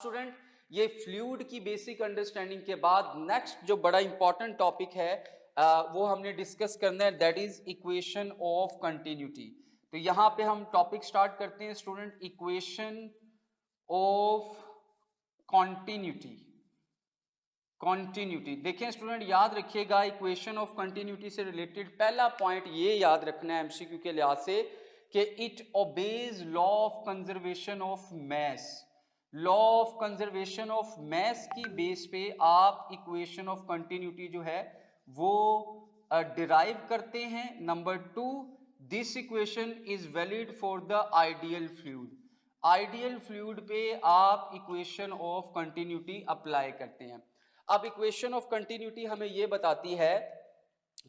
Student, ये fluid की basic understanding के बाद नेक्स्ट जो बड़ा इंपॉर्टेंट टॉपिक है वो हमने डिस्कस करना है, that is equation of continuity. तो यहां पे हम टॉपिक स्टार्ट करते हैं student, equation of continuity. Continuity देखें स्टूडेंट, याद रखिएगा इक्वेशन ऑफ कंटिन्यूटी से रिलेटेड पहला पॉइंट ये याद रखना है एमसीक्यू के लिहाज से कि it obeys law of conservation of mass. Law of conservation of mass की बेस पे आप इक्वेशन ऑफ कंटिन्यूटी जो है वो डिराइव करते हैं। Number two, this equation is valid for the ideal fluid. Ideal fluid पे आप इक्वेशन ऑफ कंटिन्यूटी अप्लाई करते हैं। अब इक्वेशन ऑफ कंटिन्यूटी हमें यह बताती है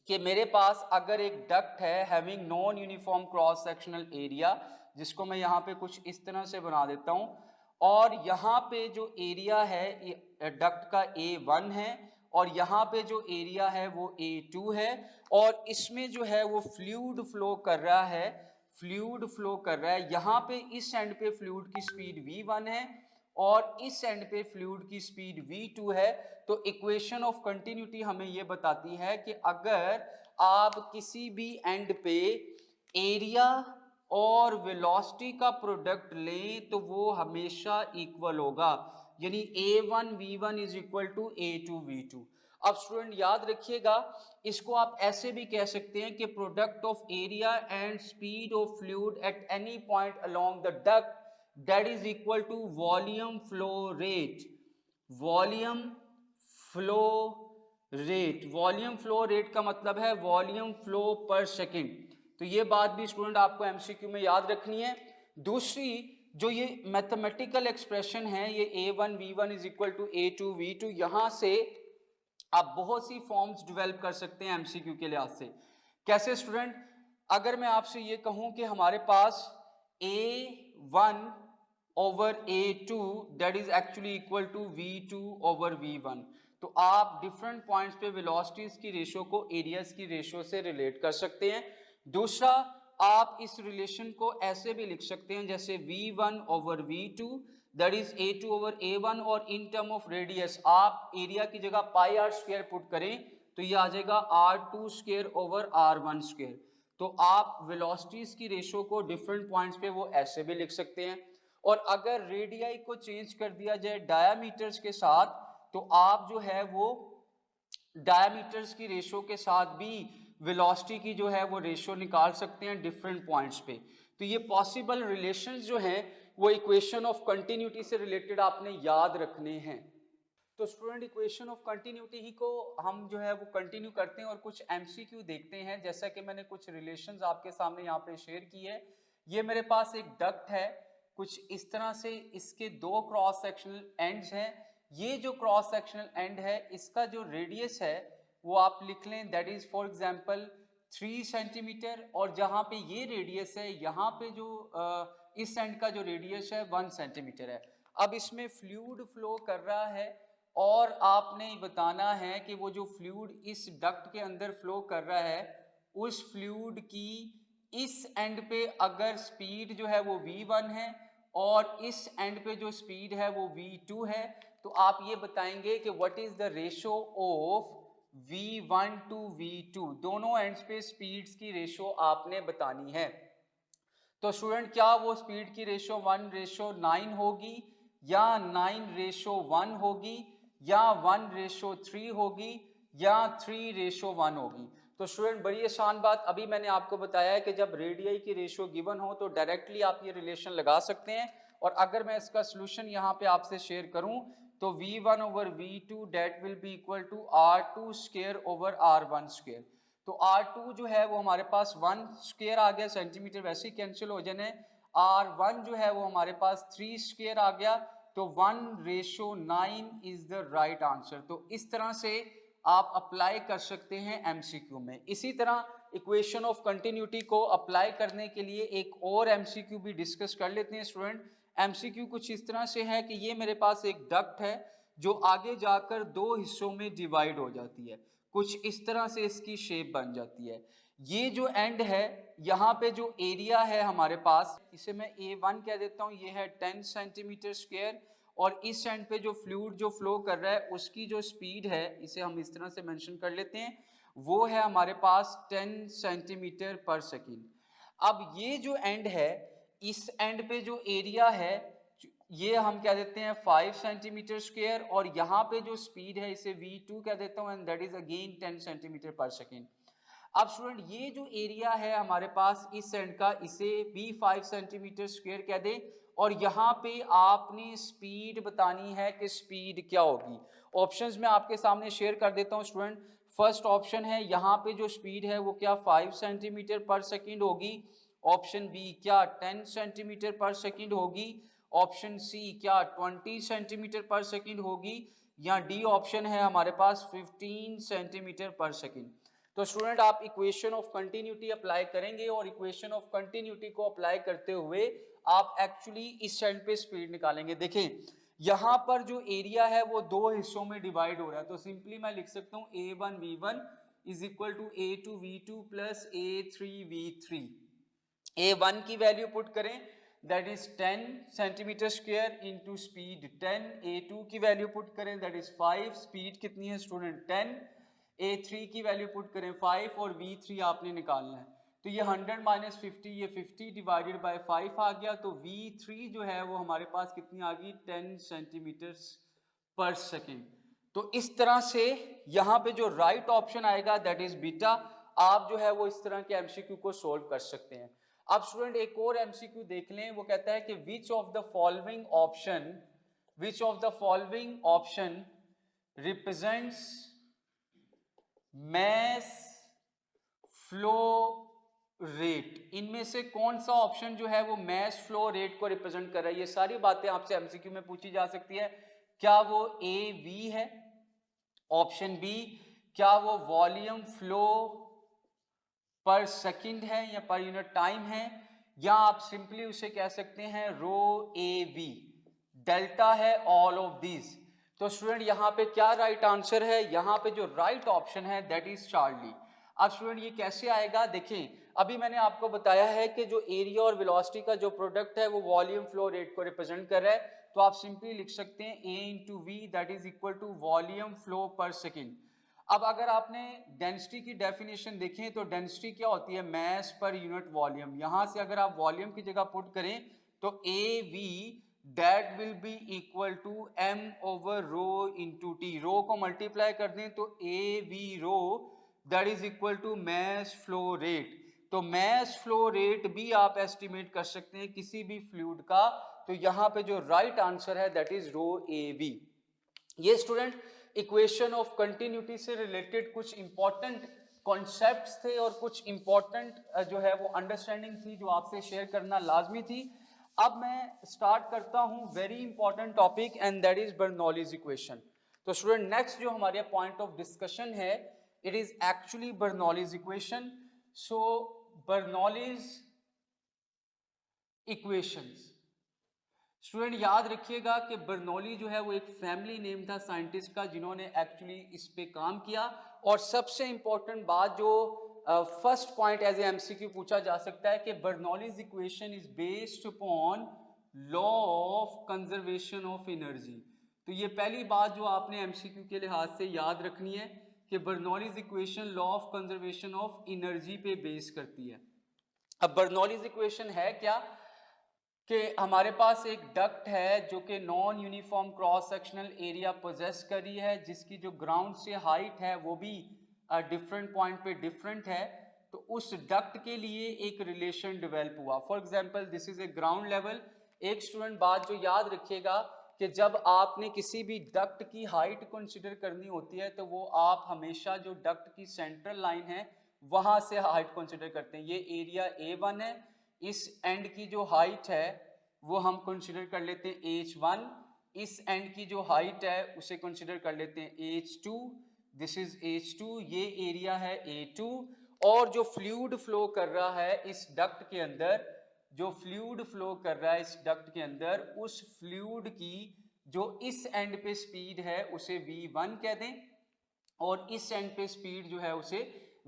कि मेरे पास अगर एक डक्ट है having non uniform cross sectional area, जिसको मैं यहाँ पे कुछ इस तरह से बना देता हूँ, और यहाँ पे जो एरिया है डक्ट का A1 है और यहाँ पे जो एरिया है वो A2 है, और इसमें जो है वो फ्लूइड फ्लो कर रहा है। फ्लूइड फ्लो कर रहा है, यहाँ पे इस एंड पे फ्लूइड की स्पीड V1 है और इस एंड पे फ्लूइड की स्पीड V2 है। तो इक्वेशन ऑफ कंटिन्यूटी हमें यह बताती है कि अगर आप किसी भी एंड पे एरिया और वेलोसिटी का प्रोडक्ट लें तो वो हमेशा इक्वल होगा, यानी A1 V1 is equal to A2 V2। अब स्टूडेंट याद रखिएगा, इसको आप ऐसे भी कह सकते हैं कि product of area and speed of fluid at any point along the duct that is equal to volume flow rate. Volume flow rate, volume flow rate का मतलब है वॉल्यूम फ्लो पर सेकंड। तो ये बात भी स्टूडेंट आपको एमसीक्यू में याद रखनी है। दूसरी जो ये मैथमेटिकल एक्सप्रेशन है, ये A1 V1 is equal to A2 V2, यहां से आप बहुत सी फॉर्म्स डेवलप कर सकते हैं एमसीक्यू के लिहाज से। कैसे स्टूडेंट, अगर मैं आपसे ये कहूं कि हमारे पास A1 over A2 that is actually equal to V2 over V1, तो आप डिफरेंट पॉइंट्स पे वेलोसिटीज की रेशियो को एरियाज की रेशियो से रिलेट कर सकते हैं। दूसरा, आप इस रिलेशन को ऐसे भी लिख सकते हैं जैसे V1 over V2 that is A2 over A1, और इन टर्म ऑफ रेडियस आप एरिया की जगह पाई आर स्क्वायर पुट करें तो ये आ जाएगा R2 square over R1 square. तो आप वेलोसिटीज की रेशियो को डिफरेंट पॉइंट्स पे वो ऐसे भी लिख सकते हैं। और अगर रेडियाई को चेंज कर दिया जाए डायामीटर्स के साथ तो आप जो है वो डायामीटर्स की रेशियो के साथ भी वेलोसिटी की जो है वो रेशियो निकाल सकते हैं डिफरेंट पॉइंट्स पे। तो ये पॉसिबल रिलेशंस जो हैं वो इक्वेशन ऑफ कंटिन्यूटी से रिलेटेड आपने याद रखने हैं। तो स्टूडेंट, इक्वेशन ऑफ कंटिन्यूटी ही को हम जो है वो कंटिन्यू करते हैं और कुछ एमसीक्यू देखते हैं। जैसा कि मैंने कुछ रिलेशंस आपके सामने यहाँ पे शेयर की है। ये मेरे पास एक डक्ट है कुछ इस तरह से, इसके दो क्रॉस सेक्शनल एंड्स हैं। ये जो क्रॉस सेक्शनल एंड है इसका जो रेडियस है वो आप लिख लें, that is for example 3 centimetre, और जहाँ पे ये रेडियस है यहाँ पे जो इस एंड का जो रेडियस है 1 सेंटीमीटर है। अब इसमें फ्लूइड फ्लो कर रहा है और आपने बताना है कि वो जो फ्लूइड इस डक्ट के अंदर फ्लो कर रहा है उस फ्लूइड की इस एंड पे अगर स्पीड जो है वो V1 है और इस एंड पे जो स्पीड है वो V2 है, तो आप ये बताएंगे कि what is the ratio of V1 to V2, दोनों एंड्स पे स्पीड्स की रेशियो आपने बतानी है। तो स्टूडेंट, क्या वो स्पीड की रेशियो 1:9 होगी या 9:1 होगी या 1:3 होगी या 3:1 होगी? तो स्टूडेंट, बड़ी आसान बात, अभी मैंने आपको बताया है कि जब रेडियाई की रेशियो गिवन हो तो डायरेक्टली आप ये रिलेशन लगा सकते हैं। और अगर मैं इसका सोल्यूशन यहाँ पे आपसे शेयर करूं तो V1 over V2 that will be equal to R2 square over R1 square. तो R2 जो है वो हमारे पास 1 स्क्वायर आ गया, सेंटीमीटर वैसे ही कैंसिल हो जाने। R1 जो है वो हमारे पास 3 स्क्वायर आ गया, तो 1:9 इज द राइट आंसर। तो इस तरह से आप अप्लाई कर सकते हैं एमसीक्यू में। इसी तरह इक्वेशन ऑफ कंटिन्यूटी को अप्लाई करने के लिए एक और एमसीक्यू भी डिस्कस कर लेते हैं स्टूडेंट। एमसीक्यू कुछ इस तरह से है कि ये मेरे पास एक डक्ट है जो आगे जाकर दो हिस्सों में डिवाइड हो जाती है, कुछ इस तरह से इसकी शेप बन जाती है। ये जो एंड है यहाँ पे जो एरिया है हमारे पास, इसे मैं A1 कह देता हूँ, ये है 10 सेंटीमीटर स्क्वायर, और इस एंड पे जो फ्लूइड जो फ्लो कर रहा है उसकी जो स्पीड है, इसे हम इस तरह से मेंशन कर लेते हैं, वो है हमारे पास 10 सेंटीमीटर पर सेकेंड। अब ये जो एंड है, इस एंड पे जो एरिया है ये हम क्या देते हैं 5 सेंटीमीटर स्क्वायर, और यहाँ पे जो स्पीड है इसे v2 कह देता हूँ, and that is again 10 centimetre पर सेकेंड। अब स्टूडेंट ये जो एरिया है हमारे पास इस एंड का, इसे भी 5 सेंटीमीटर स्क्वायर कह दें, और यहाँ पे आपने स्पीड बतानी है कि स्पीड क्या होगी। ऑप्शंस में आपके सामने शेयर कर देता हूँ स्टूडेंट। फर्स्ट ऑप्शन है, यहाँ पे जो स्पीड है वो क्या 5 सेंटीमीटर पर सेकेंड होगी। ऑप्शन बी क्या 10 सेंटीमीटर पर सेकेंड होगी। ऑप्शन सी क्या 20 सेंटीमीटर पर सेकेंड होगी, या डी ऑप्शन है हमारे पास 15 सेंटीमीटर पर सेकेंड। तो स्टूडेंट आप इक्वेशन ऑफ कंटिन्यूटी अप्लाई करेंगे, और इक्वेशन ऑफ कंटिन्यूटी को अप्लाई करते हुए आप एक्चुअली इस साइड पे स्पीड निकालेंगे। देखें यहां पर जो एरिया है वो दो हिस्सों में डिवाइड हो रहा है, तो सिंपली मैं लिख सकता हूं a1v1 is equal to a2v2 plus a3v3। a1 की वैल्यू पुट करें, that is 10 centimetre square into speed 10। a2 की वैल्यू पुट करें, दैट इज 5, स्पीड कितनी है स्टूडेंट 10। a3 की वैल्यू पुट करें 5, और v3 आपने निकालना है, तो ये 100 माइनस 50, ये 50 डिवाइडेड बाय 5 आ गया, तो v3 जो है वो हमारे पास कितनी आ गई 10 सेंटीमीटर पर सेकेंड। तो इस तरह से यहाँ पे जो राइट ऑप्शन आएगा दैट इज बीटा। आप जो है वो इस तरह के एमसीक्यू को सोल्व कर सकते हैं। अब स्टूडेंट एक और एमसीक्यू देख लें, वो कहता है कि which of the following option represents mass flow rate. इनमें से कौन सा ऑप्शन जो है वो मैस फ्लो रेट को रिप्रेजेंट कर रहा है। ये सारी बातें आपसे एमसीक्यू में पूछी जा सकती है। क्या वो ए वी है, ऑप्शन बी क्या वो वॉल्यूम फ्लो पर सेकंड है या पर यूनिट टाइम है, या आप सिंपली उसे कह सकते हैं रो ए वी, डेल्टा है ऑल ऑफ दीज। तो स्टूडेंट यहाँ पे क्या राइट आंसर है, यहाँ पे जो राइट ऑप्शन है दैट इज चार्ली। अब स्टूडेंट ये कैसे आएगा, देखें अभी मैंने आपको बताया है कि जो एरिया और वेलोसिटी का जो प्रोडक्ट है वो वॉल्यूम फ्लो रेट को रिप्रेजेंट कर रहा है, तो आप सिंपली लिख सकते हैं A into V that is equal to volume flow पर सेकेंड। अब अगर आपने डेंसिटी की डेफिनेशन देखें तो डेंसिटी क्या होती है, मैस पर यूनिट वॉल्यूम। यहां से अगर आप वॉल्यूम की जगह पुट करें तो A V that will be equal to M over rho into T. Rho को मल्टीप्लाई कर दें तो A V rho that is equal to mass flow rate. तो मैस फ्लो रेट भी आप एस्टिमेट कर सकते हैं किसी भी फ्लूइड का। तो यहां पे जो राइट आंसर है that is rho A V. ये स्टूडेंट इक्वेशन ऑफ कंटिन्यूटी से रिलेटेड कुछ इंपॉर्टेंट कॉन्सेप्ट्स थे और कुछ इंपॉर्टेंट जो है वो अंडरस्टैंडिंग थी जो आपसे शेयर करना लाजमी थी। अब मैं स्टार्ट करता हूं very important topic and that is Bernoulli's equation. तो स्टूडेंट नेक्स्ट जो हमारे पॉइंट ऑफ डिस्कशन है it is actually Bernoulli's equation. So Bernoulli's equations student याद रखिएगा कि बर्नौली जो है वो एक फैमिली नेम था साइंटिस्ट का जिन्होंने एक्चुअली इस पे काम किया। और सबसे इंपॉर्टेंट बात जो first point as a MCQ पूछा जा सकता है कि Bernoulli's equation is based upon law of conservation of energy. तो ये पहली बात जो आपने एमसीक्यू के लिहाज से याद रखनी है कि Bernoulli's equation law of conservation of energy पे बेस करती है। अब बर्नौलीज इक्वेशन है क्या कि हमारे पास एक डक्ट है जो कि non uniform cross sectional area possesses कर रही है, जिसकी जो ग्राउंड से हाइट है वो भी डिफरेंट पॉइंट पे डिफरेंट है। तो उस डक्ट के लिए एक रिलेशन डेवलप हुआ। For example this is a ground level. एक स्टूडेंट बात जो याद रखिएगा कि जब आपने किसी भी डक्ट की हाइट कंसिडर करनी होती है तो वो आप हमेशा जो डक्ट की सेंट्रल लाइन है वहां से हाइट कंसिडर करते हैं। ये एरिया A1 है, इस एंड की जो हाइट है वो हम कंसिडर कर लेते हैं H1, इस एंड की जो हाइट है उसे कंसिडर कर लेते हैं H2, दिस इज H2, ये एरिया है A2। और जो फ्लूइड फ्लो कर रहा है इस डक्ट के अंदर, जो फ्लूइड फ्लो कर रहा है इस डक्ट के अंदर, उस फ्लूइड की जो इस एंड पे स्पीड है उसे V1 कह दें, और इस एंड पे स्पीड जो है उसे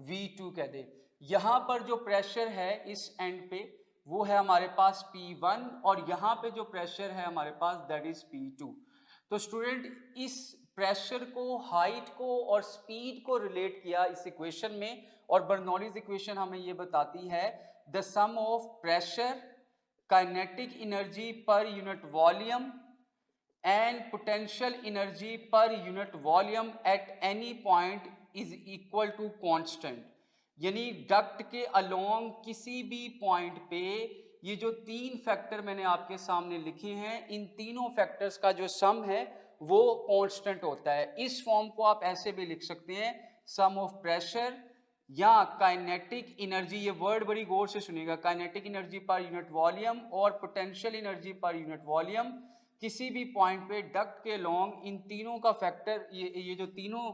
V2 कह दें। यहां पर जो प्रेशर है इस एंड पे वो है हमारे पास P1 और यहाँ पे जो प्रेशर है हमारे पास दैट इज P2। तो स्टूडेंट इस प्रेशर को, हाइट को और स्पीड को रिलेट किया इस इक्वेशन में, और बर्नौलीज इक्वेशन हमें ये बताती है the sum of pressure, kinetic energy पर unit volume and potential energy पर unit volume at any point is equal to constant. यानी डक्ट के अलोंग किसी भी पॉइंट पे ये जो तीन फैक्टर मैंने आपके सामने लिखे हैं, इन तीनों फैक्टर्स का जो सम है वो कांस्टेंट होता है। इस फॉर्म को आप ऐसे भी लिख सकते हैं, सम ऑफ प्रेशर या काइनेटिक एनर्जी, ये वर्ड बड़ी गौर से सुनिएगा, काइनेटिक एनर्जी पर यूनिट वॉल्यूम और पोटेंशियल एनर्जी पर यूनिट वॉल्यूम किसी भी पॉइंट पे डक्ट के लॉन्ग, इन तीनों का फैक्टर, ये जो तीनों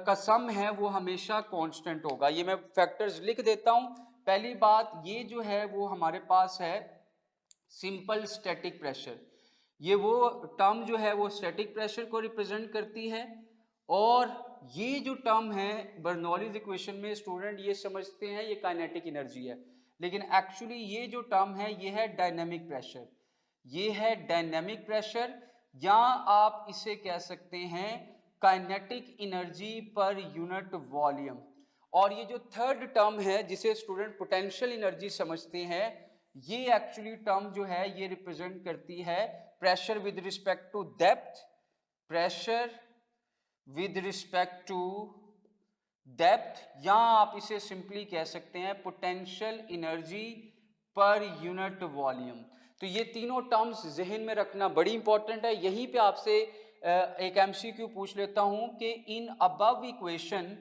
का सम है वो हमेशा कांस्टेंट होगा। ये मैं फैक्टर्स लिख देता हूं। पहली बात, ये जो है वो हमारे पास है सिंपल स्टैटिक प्रेशर। ये वो टर्म जो है वो स्टैटिक प्रेशर को रिप्रेजेंट करती है, और ये जो टर्म है बर्नौलीज इक्वेशन में स्टूडेंट ये समझते हैं ये काइनेटिक एनर्जी है, लेकिन एक्चुअली ये जो टर्म है ये है डायनेमिक प्रेशर। ये है डायनेमिक प्रेशर, या आप इसे कह सकते हैं काइनेटिक एनर्जी पर यूनिट वॉल्यूम। और ये जो थर्ड टर्म है जिसे स्टूडेंट पोटेंशियल एनर्जी समझते हैं, ये एक्चुअली टर्म जो है ये रिप्रेजेंट करती है pressure with respect to depth, pressure with respect to depth, या आप इसे सिंपली कह सकते हैं पोटेंशियल एनर्जी पर यूनिट वॉल्यूम। तो ये तीनों टर्म्स जहन में रखना बड़ी इंपॉर्टेंट है। यहीं पे आपसे एक एमसीक्यू पूछ लेता हूं कि in above equation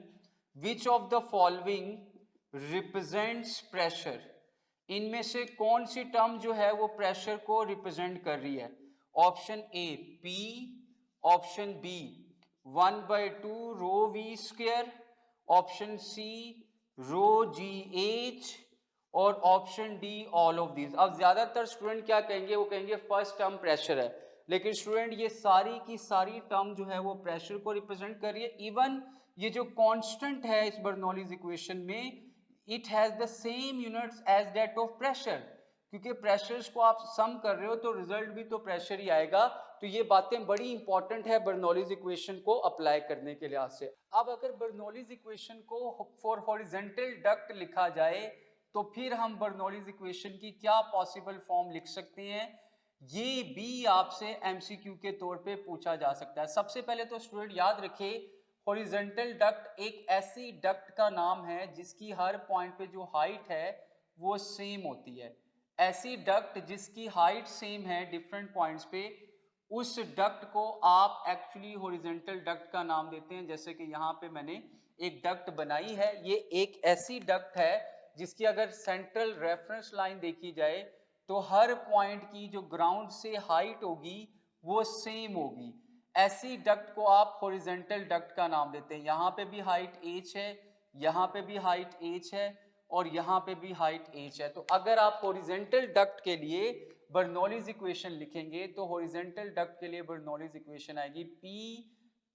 which of the following represents pressure, इनमें से कौन सी टर्म जो है वो प्रेशर को रिप्रेजेंट कर रही है? Option A P, option B 1/2 rho V square, option C rho G H, और option D all of these. अब ज्यादातर स्टूडेंट क्या कहेंगे, वो कहेंगे फर्स्ट टर्म प्रेशर है, लेकिन स्टूडेंट ये सारी की सारी टर्म जो है वो प्रेशर को रिप्रेजेंट कर रही है। इवन ये जो कांस्टेंट है इस बर्नौलीज इक्वेशन में, it has the same units as that of pressure, क्योंकि प्रेशर्स को आप सम कर रहे हो तो रिजल्ट भी तो प्रेशर ही आएगा। तो ये बातें बड़ी इंपॉर्टेंट है बर्नौलीज इक्वेशन को अप्लाई करने के लिहाज से। अब अगर बर्नौलीज इक्वेशन को फॉर हॉरिजॉन्टल डक्ट लिखा जाए तो फिर हम बर्नौलीज इक्वेशन की क्या पॉसिबल फॉर्म लिख सकते हैं, ये भी आपसे एमसीक्यू के तौर पे पूछा जा सकता है। सबसे पहले तो स्टूडेंट याद रखिए, हॉरिजॉन्टल डक्ट एक ऐसी डक्ट का नाम है जिसकी हर पॉइंट पे जो हाइट है वो सेम होती है। ऐसी डक्ट जिसकी हाइट सेम है डिफरेंट पॉइंट्स पे, उस डक्ट को आप एक्चुअली हॉरिजॉन्टल डक्ट का नाम देते हैं। जैसे कि यहाँ पे मैंने एक डक्ट बनाई है, ये एक ऐसी डक्ट है जिसकी अगर सेंट्रल रेफरेंस लाइन देखी जाए तो हर पॉइंट की जो ग्राउंड से हाइट होगी वो सेम होगी। ऐसी डक्ट को आप हॉरिजॉन्टल डक्ट का नाम देते हैं। यहाँ पे भी हाइट h है, यहाँ पे भी हाइट h है, और यहाँ पे भी हाइट h है। तो अगर आप हॉरिजॉन्टल डक्ट के लिए बर्नौलीज इक्वेशन लिखेंगे तो हॉरिजॉन्टल डक्ट के लिए बर्नौलीज इक्वेशन आएगी P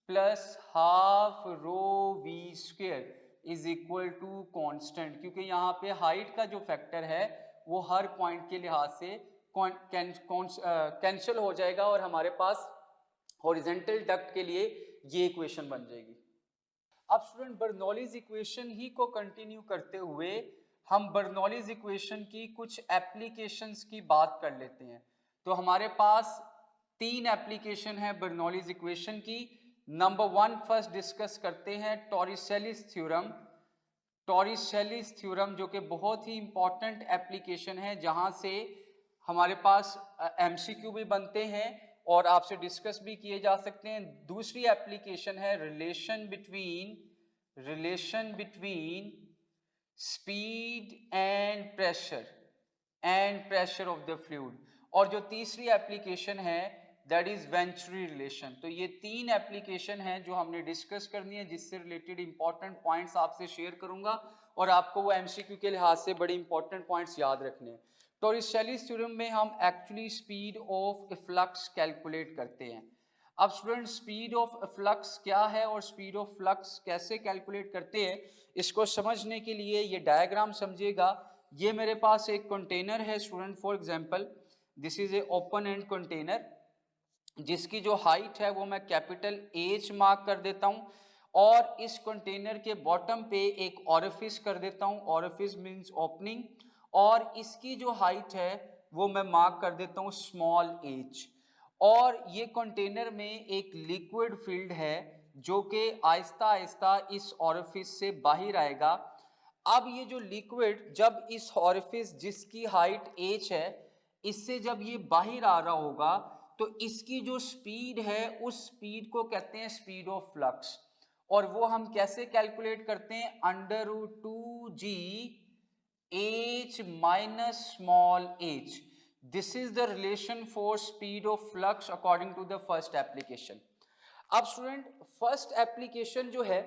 plus half rho V square is equal to constant, क्योंकि यहाँ पे हाइट का जो फैक्टर है वो हर पॉइंट के लिहाज से कैंसिल हो जाएगा और हमारे पास हॉरिजॉन्टल डक्ट के लिए ये इक्वेशन बन जाएगी। अब स्टूडेंट बर्नौलीज इक्वेशन ही को कंटिन्यू करते हुए हम बर्नौलीज इक्वेशन की कुछ एप्लीकेशंस की बात कर लेते हैं। तो हमारे पास तीन एप्लीकेशन है बर्नौलीज इक्वेशन की। नंबर वन फर्स्ट डिस्कस करते हैं टॉरिसेलिस थ्योरम। टॉरिसेलिस थ्योरम जो कि बहुत ही इंपॉर्टेंट एप्लीकेशन है, जहां से हमारे पास एमसीक्यू भी बनते हैं और आपसे डिस्कस भी किए जा सकते हैं। दूसरी एप्लीकेशन है relation between speed and pressure of the fluid, और जो तीसरी एप्लीकेशन है दैट इज वेंचुरी रिलेशन। तो ये तीन एप्लीकेशन हैं जो हमने डिस्कस करनी है, जिससे रिलेटेड इंपॉर्टेंट पॉइंट्स आपसे शेयर करूंगा और आपको वो एमसीक्यू के लिहाज से बड़े इंपॉर्टेंट पॉइंट्स याद रखने हैं। टॉरिसेलिस थ्योरम में हम actually speed of flux calculate करते हैं। अब स्टूडेंट स्पीड ऑफ फ्लक्स क्या है और स्पीड ऑफ फ्लक्स कैसे कैलकुलेट करते हैं, इसको समझने के लिए ये डायग्राम समझिएगा। ये मेरे पास एक कंटेनर है student, for example this is a open and container, जिसकी जो हाइट है वो मैं कैपिटल H मार्क कर देता हूँ, और इस कंटेनर के बॉटम पे एक ऑरिफिस कर देता हूँ, ऑरिफिस मींस ओपनिंग, और इसकी जो हाइट है वो मैं मार्क कर देता हूँ स्मॉल h। और ये कंटेनर में एक लिक्विड फील्ड है जो कि आहिस्ता आहिस्ता इस ऑरिफिस से बाहर आएगा। अब ये जो लिक्विड जब इस ऑरिफिस जिसकी हाइट h है इससे जब ये बाहर आ रहा होगा तो इसकी जो स्पीड है उस स्पीड को कहते हैं स्पीड ऑफ फ्लक्स, और वो हम कैसे कैलकुलेट करते हैं, √2g h minus small h। This is the relation for speed of flux according to the first application. अब स्टूडेंट फर्स्ट एप्लीकेशन जो है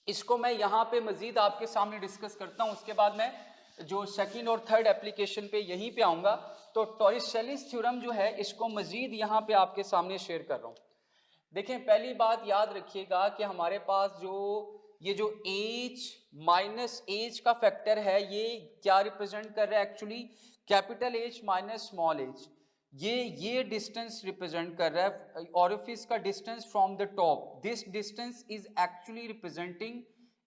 इसको मैं यहाँ पे मजीद आपके सामने डिस्कस करता हूँ, उसके बाद मैं जो सेकंड और थर्ड एप्लीकेशन पे यहीं पे आऊँगा। तो टॉरिस-शेलिस थ्योरम जो है इसको मजीद यहाँ पे आपके सामने शेयर कर रहा हूँ। देखें, पहली बात याद रखिएगा कि हमारे पास ये जो h माइनस h का फैक्टर है ये क्या रिप्रेजेंट कर रहा है, actually capital H minus small h, ये डिस्टेंस रिप्रेजेंट कर रहा है ऑरिफिस का distance from the top. This distance is actually representing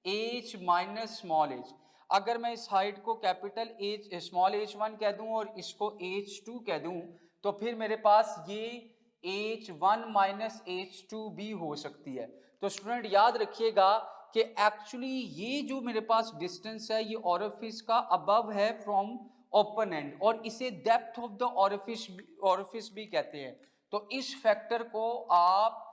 h minus small h। अगर मैं इस हाइट को कैपिटल H स्मॉल h1 कह दूं और इसको h2 कह दूं तो फिर मेरे पास ये h1 माइनस h2 भी हो सकती है। तो स्टूडेंट याद रखिएगा कि एक्चुअली ये जो मेरे पास डिस्टेंस है ये ऑरिफिस का अबव है फ्रॉम ओपन एंड, और इसे डेप्थ ऑफ द ऑरिफिस भी कहते हैं। तो इस फैक्टर को आप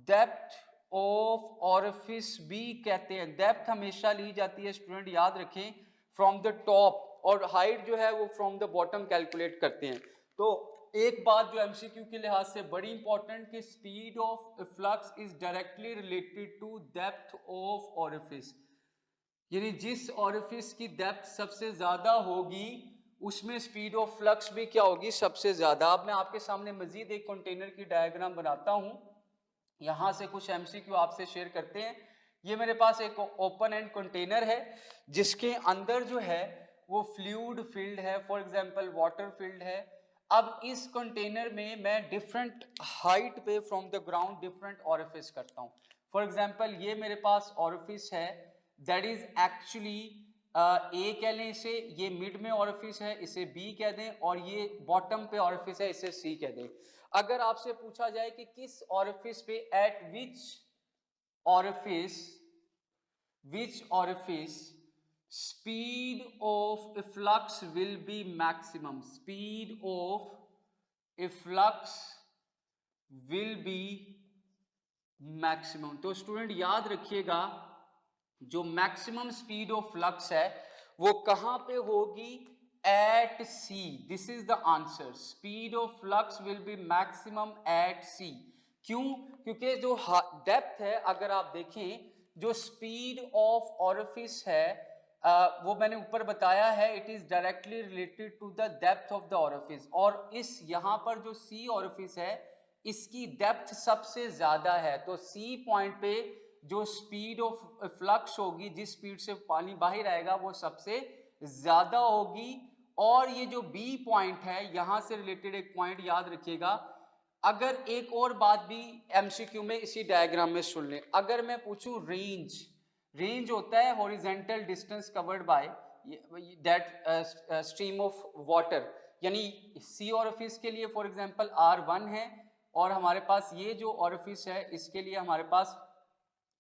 डेप्थ ऑफ ऑरिफिस भी कहते हैं। डेप्थ हमेशा ली जाती है स्टूडेंट, याद रखें, फ्रॉम द टॉप, और हाइट जो है वो फ्रॉम द बॉटम कैलकुलेट करते हैं। तो एक बात जो एमसीक्यू के लिहाज से बड़ी इंपॉर्टेंट कि speed of flux is directly related to depth of orifice, यानी जिस ऑरिफिस की डेप्थ सबसे ज्यादा होगी उसमें स्पीड ऑफ फ्लक्स भी क्या होगी, सबसे ज्यादा। अब मैं आपके सामने मजीद एक कंटेनर की डायग्राम बनाता हूं, यहां से कुछ एमसीक्यू आपसे शेयर करते हैं। ये मेरे पास एक ओपन एंड कंटेनर है जिसके अंदर जो है वो फ्लूइड फील्ड है, फॉर एग्जांपल वाटर फील्ड है। अब इस कंटेनर में मैं डिफरेंट हाइट पे from the ground different orifice करता हूं। फॉर एग्जांपल ये मेरे पास ऑरिफिस है दैट इज एक्चुअली ए कह लें इसे, ये मिड में ऑरिफिस है इसे बी कह दें, और ये बॉटम पे ऑरिफिस है इसे सी कह दें। अगर आपसे पूछा जाए कि किस ऑरिफिस पे, eight which orifice speed of flux will be maximum, speed of flux will be maximum. तो स्टूडेंट याद रखिएगा जो मैक्सिमम स्पीड ऑफ फ्लक्स है वो कहां पे होगी, at C. This is the answer, speed of flux will be maximum at C. क्यों? क्योंकि जो डेप्थ है, अगर आप देखें जो स्पीड ऑफ ऑरिफिस है वो मैंने ऊपर बताया है, it is directly related to the depth of the orifice, और इस यहां पर जो सी ऑरिफिस है इसकी डेप्थ सबसे ज्यादा है। तो सी पॉइंट पे जो स्पीड ऑफ फ्लक्स होगी, जिस स्पीड से पानी बाहर आएगा वो सबसे ज्यादा होगी। और ये जो बी पॉइंट है यहां से रिलेटेड एक पॉइंट याद रखिएगा। अगर एक और बात भी एमसीक्यू में इसी डायग्राम में सुन लें, अगर मैं पूछूं रेंज होता है horizontal distance covered by that stream of water, यानी सी ऑरिफिस के लिए फॉर एग्जांपल R1 है, और हमारे पास ये जो ऑरिफिस है इसके लिए हमारे पास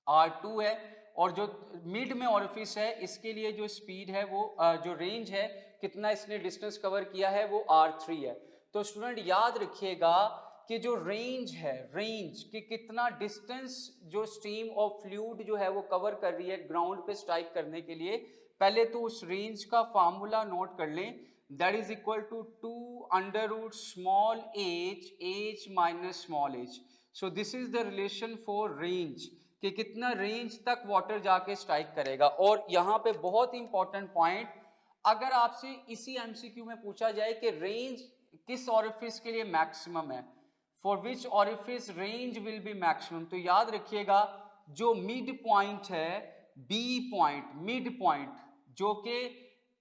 R2 है, और जो मिड में ऑरिफिस है इसके लिए जो स्पीड है वो जो रेंज है कितना इसने डिस्टेंस कवर किया है वो R3 है। तो स्टूडेंट याद रखिएगा कि जो रेंज है, रेंज कि कितना डिस्टेंस जो स्ट्रीम ऑफ फ्लूइड जो है वो कवर कर रही है ग्राउंड पे स्ट्राइक करने के लिए, पहले तो उस रेंज का फार्मूला नोट कर लें, that is equal to 2 small h minus small h। So this is the relation for range कि कितना रेंज तक वाटर जाके स्ट्राइक करेगा। और यहाँ पे बहुत इंपॉर्टेंट पॉइंट, अगर आपसे इसी एमसीक्यू में पूछा जाए कि रेंज किस ऑरिफिस के लिए मैक्सिमम है, for which orifice range will be maximum, तो याद रखिएगा जो मिड पॉइंट है, बी पॉइंट, मिड पॉइंट जो कि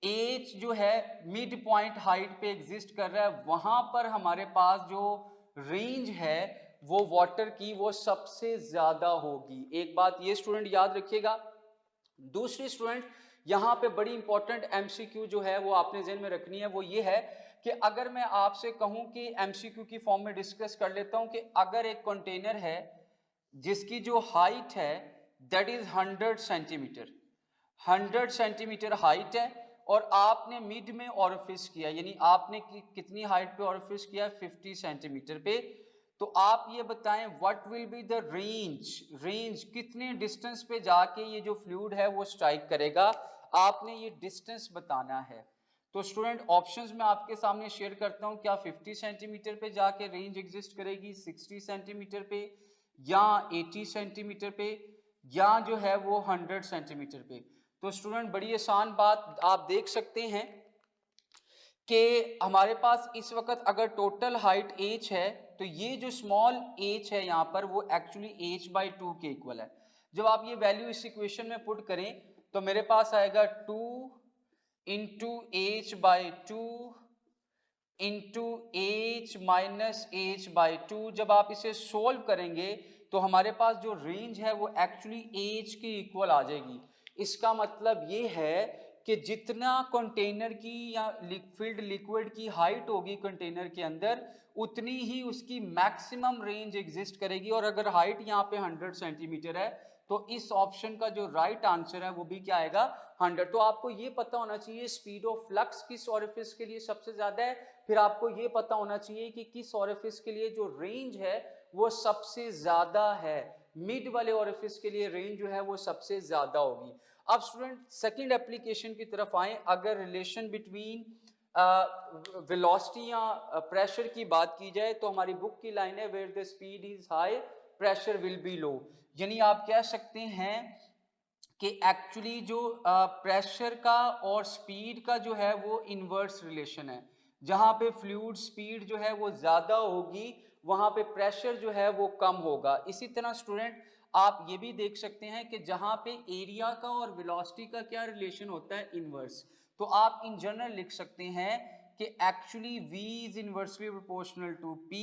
एच जो है मिड पॉइंट हाइट पे एग्जिस्ट कर रहा है, वहां पर हमारे पास जो रेंज है वो वाटर की वो सबसे ज्यादा होगी। एक बात ये स्टूडेंट याद रखिएगा। दूसरी स्टूडेंट यहाँ पे बड़ी इंपॉर्टेंट एमसीक्यू जो है वो आपने ज़हन में रखनी है, वो ये है कि अगर मैं आपसे कहूँ कि एमसीक्यू की फॉर्म में डिस्कस कर लेता हूँ कि अगर एक कंटेनर है जिसकी जो हाइट है that is 100 centimetre, 100 centimetre height है, और आपने मिड में ऑरिफिस किया, यानी आपने कितनी हाइट पे ऑरिफिस किया, 50 सेंटीमीटर पे। तो आप ये बताएं what will be the range कितने डिस्टेंस पे जाके ये जो फ्लूइड है वो स्ट्राइक करेगा, आपने ये डिस्टेंस बताना है। तो स्टूडेंट ऑप्शंस में आपके सामने शेयर करता हूं, क्या 50 सेंटीमीटर पे जाके रेंज एग्जिस्ट करेगी, 60 सेंटीमीटर पे, या 80 सेंटीमीटर पे, या जो है वो 100 सेंटीमीटर पे। तो स्टूडेंट बड़ी आसान बात आप देख सकते हैं कि हमारे पास इस वक्त अगर टोटल हाइट h है तो ये जो स्मॉल h है यहाँ पर वो एक्चुअली h/2 के इक्वल है। जब आप ये वैल्यू इस इक्वेशन में पुट करें तो मेरे पास आएगा 2 into h/2 into h minus h/2। जब आप इसे सोल्व करेंगे तो हमारे पास जो रेंज है वो एक्चुअली h के इक्वल आ जाएगी। इसका मतलब ये है कि जितना कंटेनर की या फिल्ड लिक्विड की हाइट होगी कंटेनर के अंदर, उतनी ही उसकी मैक्सिमम रेंज एग्जिस्ट करेगी। और अगर हाइट यहाँ पे 100 सेंटीमीटर है तो इस ऑप्शन का जो राइट आंसर है वो भी क्या आएगा, 100। तो आपको ये पता होना चाहिए स्पीड ऑफ फ्लक्स किस ऑरिफिस के लिए सबसे ज्यादा है, फिर आपको ये पता होना चाहिए कि किस ऑरिफिस के लिए जो रेंज है वो सबसे ज्यादा है। मिड वाले ऑरिफिस के लिए रेंज जो है वो सबसे ज्यादा होगी। अब स्टूडेंट सेकंड एप्लीकेशन की तरफ आए। अगर रिलेशन बिटवीन वेलोसिटी या प्रेशर की बात की जाए तो हमारी बुक की लाइन है where the speed is high pressure will be low. यानी आप कह सकते हैं कि एक्चुअली जो प्रेशर का और स्पीड का जो है वो इनवर्स रिलेशन है। जहां पे फ्लूइड स्पीड जो है वो ज्यादा होगी वहां पे प्रेशर जो है वो कम होगा। इसी तरह स्टूडेंट आप ये भी देख सकते हैं कि जहां पे एरिया का और वेलोसिटी का क्या रिलेशन होता है, इनवर्स। तो आप इन जनरल लिख सकते हैं कि actually v is inversely proportional to p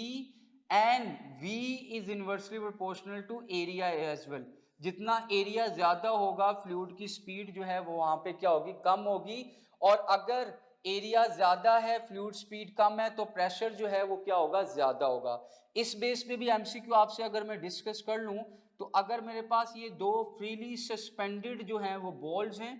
and v is inversely proportional to area as well. जितना एरिया ज्यादा होगा फ्लूइड की स्पीड जो है वो वहां पे क्या होगी, कम होगी। और अगर एरिया ज्यादा है फ्लूइड स्पीड कम है तो प्रेशर जो है वो क्या होगा, ज्यादा होगा। इस बेस पे भी एमसीक्यू आपसे अगर मैं डिस्कस कर लूं तो अगर मेरे पास ये दो फ्रीली सस्पेंडेड जो हैं वो बॉल्स हैं,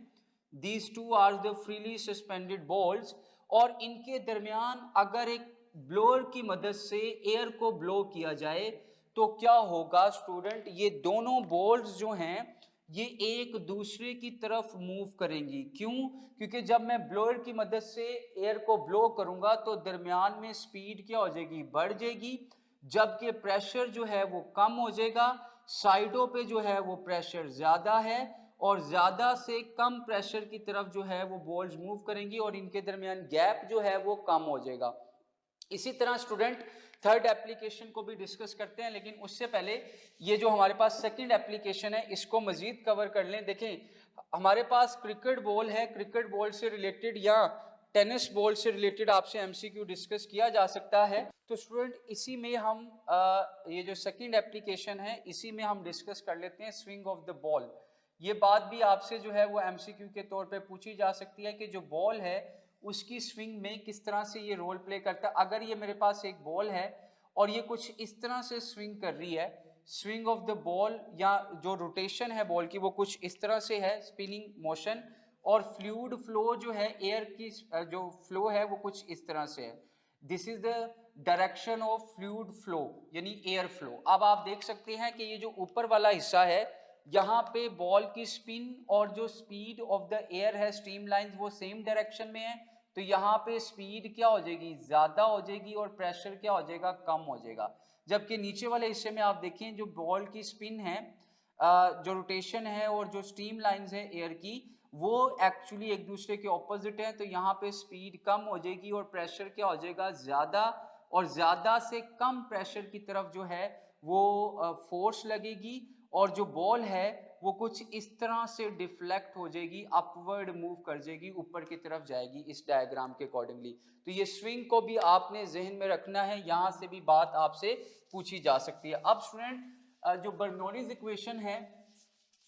these two are the freely suspended balls, और इनके दरमियान अगर एक ब्लोअर की मदद से एयर को ब्लो किया जाए तो क्या होगा स्टूडेंट, ये दोनों बॉल्स जो हैं ये एक दूसरे की तरफ मूव करेंगी। क्यों? क्योंकि जब मैं ब्लोअर की मदद से एयर को ब्लो करूंगा तो दरमियान में स्पीड क्या हो जाएगी, बढ़ जाएगी, जबकि प्रेशर जो है वो कम हो जाएगा। साइडों पे जो है वो प्रेशर ज्यादा है और ज्यादा से कम प्रेशर की तरफ जो है वो बॉल्स मूव करेंगी और इनके दरमियान गैप जो है वो कम हो जाएगा। इसी तरह स्टूडेंट थर्ड एप्लीकेशन को भी डिस्कस करते हैं, लेकिन उससे पहले ये जो हमारे पास सेकंड एप्लीकेशन है इसको मजीद कवर कर लें। देखें हमारे पास क्रिकेट बॉल है, क्रिकेट बॉल से रिलेटेड या टेनिस बॉल से रिलेटेड आपसे एमसीक्यू डिस्कस किया जा सकता है। तो स्टूडेंट इसी में हम ये जो सेकंड एप्लीकेशन है इसी में हम डिस्कस कर लेते हैं स्विंग ऑफ द बॉल। ये बात भी आपसे जो है वो एमसीक्यू के तौर पे पूछी जा सकती है कि जो बॉल है उसकी स्विंग में किस तरह से ये रोल प्ले करता है। अगर ये मेरे पास एक बॉल है और ये कुछ इस तरह से स्विंग कर रही है, स्विंग ऑफ द बॉल या जो रोटेशन है बॉल की वो कुछ इस तरह से है, स्पिनिंग मोशन, और फ्लूइड फ्लो जो है एयर की जो फ्लो है वो कुछ इस तरह से है। This is the direction of fluid flow यानी एयर फ्लो। अब आप देख सकते हैं कि ये जो ऊपर वाला हिस्सा है यहाँ पे बॉल की स्पिन और जो स्पीड ऑफ द एयर है स्ट्रीम लाइंस वो सेम डायरेक्शन में है, तो यहाँ पे स्पीड क्या हो जाएगी, ज्यादा हो जाएगी, और प्रेशर क्या हो जाएगा, कम हो जाएगा। जबकि नीचे वाले हिस्से में आप देखें जो बॉल की स्पिन है, जो रोटेशन है और जो स्ट्रीम लाइंस है एयर की वो एक्चुअली एक दूसरे के ऑपोजिट है, तो यहाँ पे स्पीड कम हो जाएगी और प्रेशर क्या हो जाएगा, ज्यादा, और ज्यादा से कम प्रेशर की तरफ जो है वो फोर्स लगेगी और जो बॉल है वो कुछ इस तरह से डिफ्लेक्ट हो जाएगी, अपवर्ड मूव कर जाएगी, ऊपर की तरफ जाएगी इस डायग्राम के अकॉर्डिंगली। तो ये स्विंग को भी आपने जहन में रखना है, यहाँ से भी बात आपसे पूछी जा सकती है। अब स्टूडेंट जो बर्नौलीज इक्वेशन है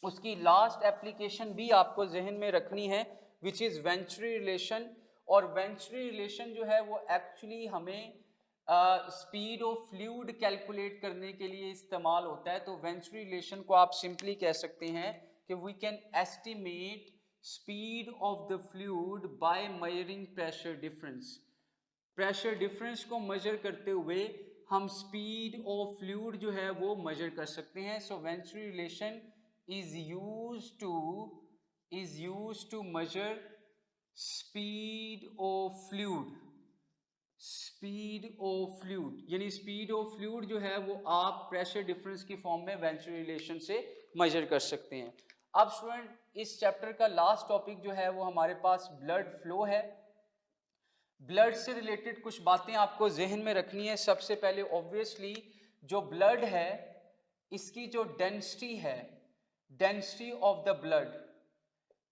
उसकी लास्ट एप्लीकेशन भी आपको जहन में रखनी है, विच इज़ वेंचुरी रिलेशन। और वेंचुरी रिलेशन जो है वो एक्चुअली हमें स्पीड ऑफ फ्लूइड कैलकुलेट करने के लिए इस्तेमाल होता है। तो वेंचुरी रिलेशन को आप सिंपली कह सकते हैं कि we can estimate speed of the fluid by measuring pressure difference. Pressure difference को मेजर करते हुए हम स्पीड ऑफ फ्लूइड जो है वो मेजर कर सकते हैं। So venturi relation is used to measure speed of fluid, यानी स्पीड ऑफ फ्लूइड जो है वो आप प्रेशर डिफरेंस की फॉर्म में वेंचुरी रिलेशन से मेजर कर सकते हैं। अब स्टूडेंट इस चैप्टर का लास्ट टॉपिक जो है वो हमारे पास ब्लड फ्लो है। ब्लड से रिलेटेड कुछ बातें आपको जहन में रखनी है। सबसे पहले ऑब्वियसली जो ब्लड है इसकी जो डेंसिटी है, density of the blood,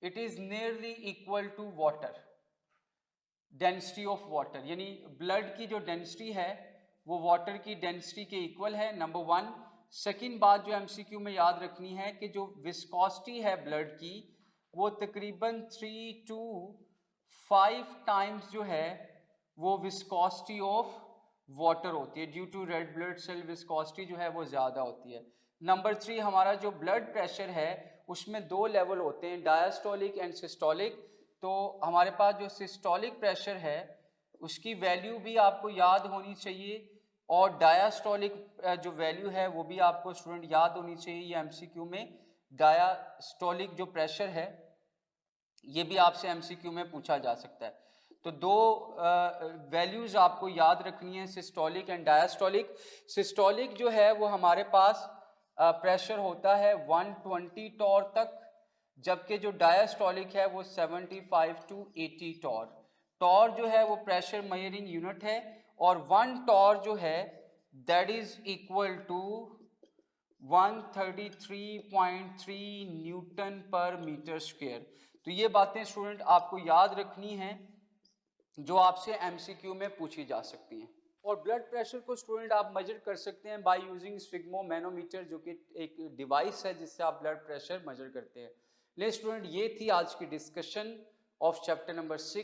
it is nearly equal to water, density of water, यानी ब्लड की जो डेंसिटी है वो वाटर की डेंसिटी के इक्वल है, नंबर वन। सेकंड बात जो एमसीक्यू में याद रखनी है कि जो विस्कोसिटी है ब्लड की वो तकरीबन 3 to 5 टाइम्स जो है वो विस्कोसिटी ऑफ वाटर होती है। Due to red blood cell viscosity जो है वो ज़्यादा होती है। नंबर 3, हमारा जो ब्लड प्रेशर है उसमें 2 लेवल होते हैं, डायस्टोलिक एंड सिस्टोलिक। तो हमारे पास जो सिस्टोलिक प्रेशर है उसकी वैल्यू भी आपको याद होनी चाहिए, और डायस्टोलिक जो वैल्यू है वो भी आपको स्टूडेंट याद होनी चाहिए। ये एमसीक्यू में डायस्टोलिक जो प्रेशर है ये भी आपसे एमसीक्यू में पूछा जा सकता है। तो दो वैल्यूज आपको याद रखनी है, सिस्टोलिक एंड डायस्टोलिक। सिस्टोलिक जो है वो हमारे पास प्रेशर होता है 120 टॉर तक, जबकि जो डायस्टोलिक है वो 75 to 80 टॉर। टॉर जो है वो प्रेशर मेजरिंग यूनिट है, और 1 टॉर जो है that is equal to 133.3 newton per metre square. तो ये बातें स्टूडेंट आपको याद रखनी हैं जो आपसे एमसीक्यू में पूछी जा सकती हैं। और ब्लड प्रेशर को स्टूडेंट आप मेजर कर सकते हैं बाय यूजिंग स्फिग्मोमैनोमीटर, जो कि एक डिवाइस है जिससे आप ब्लड प्रेशर मेजर करते हैं। ले स्टूडेंट, ये थी आज की डिस्कशन ऑफ चैप्टर नंबर 6